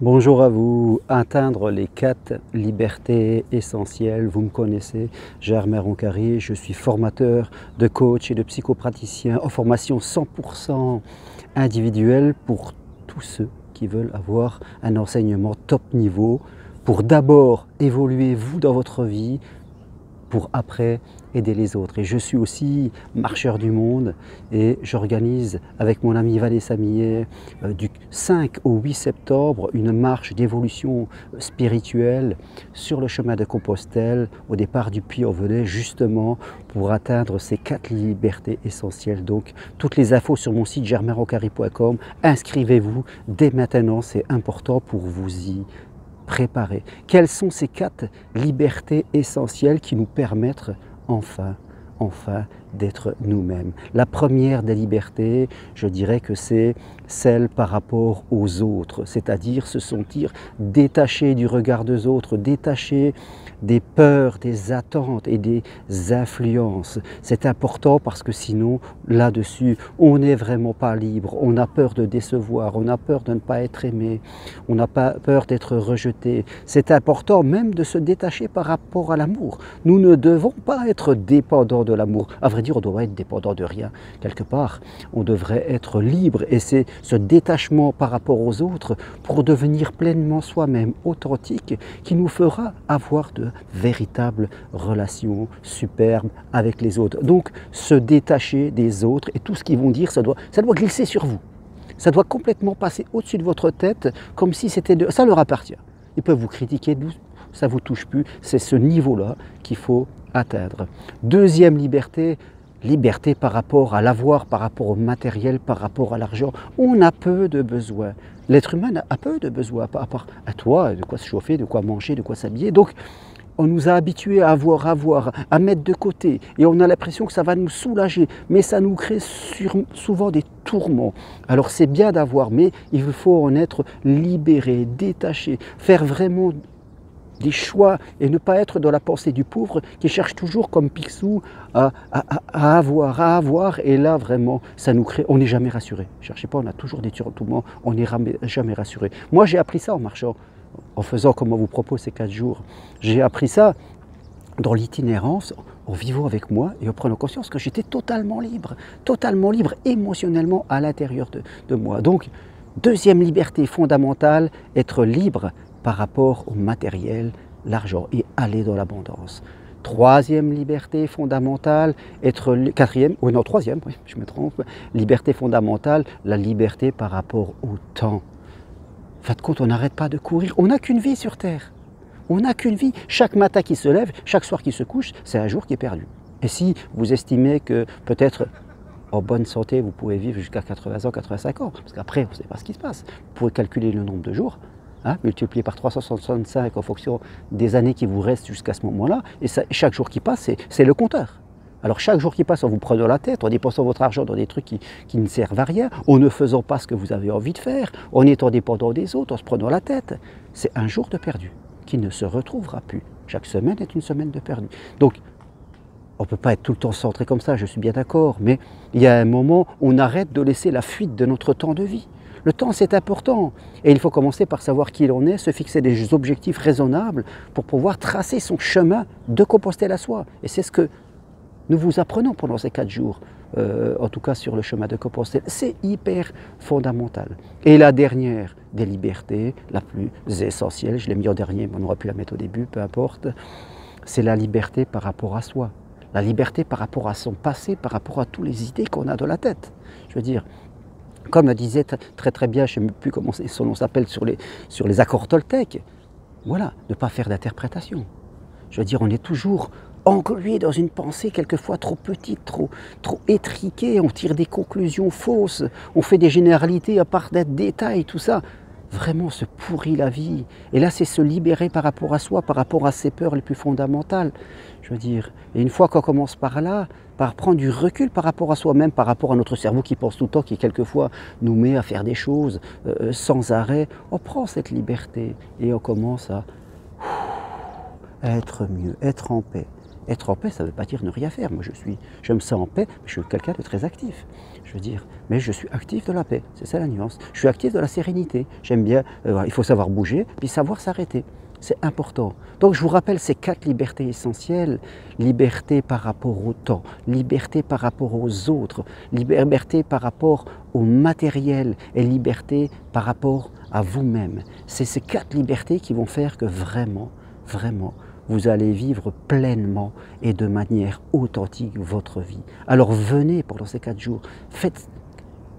Bonjour à vous. Atteindre les 4 libertés essentielles, vous me connaissez, Germain Roncari, je suis formateur de coach et de psychopraticien en formation 100% individuelle pour tous ceux qui veulent avoir un enseignement top niveau, pour d'abord évoluer vous dans votre vie, pour après aider les autres. Et je suis aussi marcheur du monde et j'organise avec mon ami Vanessa Millet du 5 au 8 septembre une marche d'évolution spirituelle sur le chemin de Compostelle au départ du Puy-en-Velay, justement pour atteindre ces 4 libertés essentielles. Donc toutes les infos sur mon site germainroncari.com, inscrivez-vous dès maintenant, c'est important pour vous y préparer. Quelles sont ces 4 libertés essentielles qui nous permettent enfin d'être nous-mêmes? La première des libertés, je dirais que c'est celle par rapport aux autres, c'est-à-dire se sentir détaché du regard des autres, détaché des peurs, des attentes et des influences. C'est important parce que sinon, là-dessus, on n'est vraiment pas libre, on a peur de décevoir, on a peur de ne pas être aimé, on n'a pas peur d'être rejeté. C'est important même de se détacher par rapport à l'amour. Nous ne devons pas être dépendants de l'amour. À vrai dire, on doit être dépendant de rien. Quelque part, on devrait être libre et c'est ce détachement par rapport aux autres pour devenir pleinement soi-même, authentique, qui nous fera avoir de véritables relations superbes avec les autres. Donc, se détacher des autres et tout ce qu'ils vont dire, ça doit glisser sur vous. Ça doit complètement passer au-dessus de votre tête comme si ça leur appartient. Ils peuvent vous critiquer, ça ne vous touche plus. C'est ce niveau-là qu'il faut atteindre. Deuxième liberté, liberté par rapport à l'avoir, par rapport au matériel, par rapport à l'argent. On a peu de besoins. L'être humain a peu de besoins, par rapport à toi, de quoi se chauffer, de quoi manger, de quoi s'habiller. Donc, on nous a habitués à avoir, à mettre de côté. Et on a l'impression que ça va nous soulager. Mais ça nous crée souvent des tourments. Alors c'est bien d'avoir, mais il faut en être libéré, détaché, faire vraiment des choix et ne pas être dans la pensée du pauvre qui cherche toujours comme Picsou à avoir. Et là, vraiment, ça nous crée, on n'est jamais rassuré. Cherchez pas, on a toujours des tourments, on n'est jamais rassuré. Moi, j'ai appris ça en marchant, en faisant comme on vous propose ces 4 jours. J'ai appris ça dans l'itinérance, en vivant avec moi et en prenant conscience que j'étais totalement libre émotionnellement à l'intérieur de moi. Donc, deuxième liberté fondamentale, être libre par rapport au matériel, l'argent et aller dans l'abondance. Troisième liberté fondamentale, troisième, oui, je me trompe, liberté fondamentale, la liberté par rapport au temps. En fin de compte, on n'arrête pas de courir, on n'a qu'une vie sur Terre. On n'a qu'une vie. Chaque matin qui se lève, chaque soir qui se couche, c'est un jour qui est perdu. Et si vous estimez que peut-être en bonne santé, vous pouvez vivre jusqu'à 80 ans, 85 ans, parce qu'après, on ne sait pas ce qui se passe. Vous pouvez calculer le nombre de jours, multiplié par 365 en fonction des années qui vous restent jusqu'à ce moment-là. Et ça, chaque jour qui passe, c'est le compteur. Alors chaque jour qui passe en vous prenant la tête, en dépensant votre argent dans des trucs qui ne servent à rien, en ne faisant pas ce que vous avez envie de faire, en étant dépendant des autres, en se prenant la tête, c'est un jour de perdu qui ne se retrouvera plus. Chaque semaine est une semaine de perdu. Donc, on ne peut pas être tout le temps centré comme ça, je suis bien d'accord, mais il y a un moment où on arrête de laisser la fuite de notre temps de vie. Le temps, c'est important. Et il faut commencer par savoir qui l'on est, se fixer des objectifs raisonnables pour pouvoir tracer son chemin de Compostelle à soi. Et c'est ce que nous vous apprenons pendant ces 4 jours, en tout cas sur le chemin de Compostelle. C'est hyper fondamental. Et la dernière des libertés, la plus essentielle, je l'ai mis en dernier, mais on aurait pu la mettre au début, peu importe, c'est la liberté par rapport à soi. La liberté par rapport à son passé, par rapport à toutes les idées qu'on a dans la tête. Je veux dire, comme le disait très bien, je ne sais plus comment son nom s'appelle, sur les accords Toltec, voilà, ne pas faire d'interprétation. Je veux dire, on est toujours englué dans une pensée quelquefois trop petite, trop étriquée, on tire des conclusions fausses, on fait des généralités à part des détails, tout ça. Vraiment se pourrit la vie. Et là, c'est se libérer par rapport à soi, par rapport à ses peurs les plus fondamentales. Je veux dire, et une fois qu'on commence par là, par prendre du recul par rapport à soi-même, par rapport à notre cerveau qui pense tout le temps, qui quelquefois nous met à faire des choses sans arrêt, on prend cette liberté et on commence à être mieux, être en paix. Être en paix, ça ne veut pas dire ne rien faire. Moi, je me sens en paix, mais je suis quelqu'un de très actif. Je veux dire, mais je suis actif de la paix. C'est ça la nuance. Je suis actif de la sérénité. J'aime bien, il faut savoir bouger, puis savoir s'arrêter. C'est important. Donc je vous rappelle ces 4 libertés essentielles. Liberté par rapport au temps, liberté par rapport aux autres, liberté par rapport au matériel et liberté par rapport à vous-même. C'est ces 4 libertés qui vont faire que vraiment, vraiment, vous allez vivre pleinement et de manière authentique votre vie. Alors venez pendant ces 4 jours,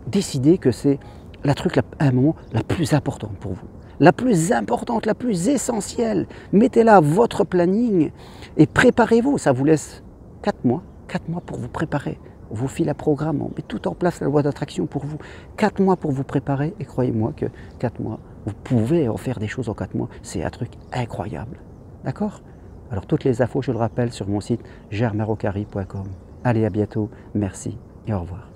décidez que c'est un moment la plus importante pour vous. La plus importante, la plus essentielle. Mettez-la à votre planning et préparez-vous. Ça vous laisse 4 mois pour vous préparer. On vous file un programme, on met tout en place, la loi d'attraction pour vous. 4 mois pour vous préparer et croyez-moi que 4 mois, vous pouvez en faire des choses en 4 mois. C'est un truc incroyable. D'accord? Alors toutes les infos, je le rappelle, sur mon site germerocari.com. Allez, à bientôt. Merci et au revoir.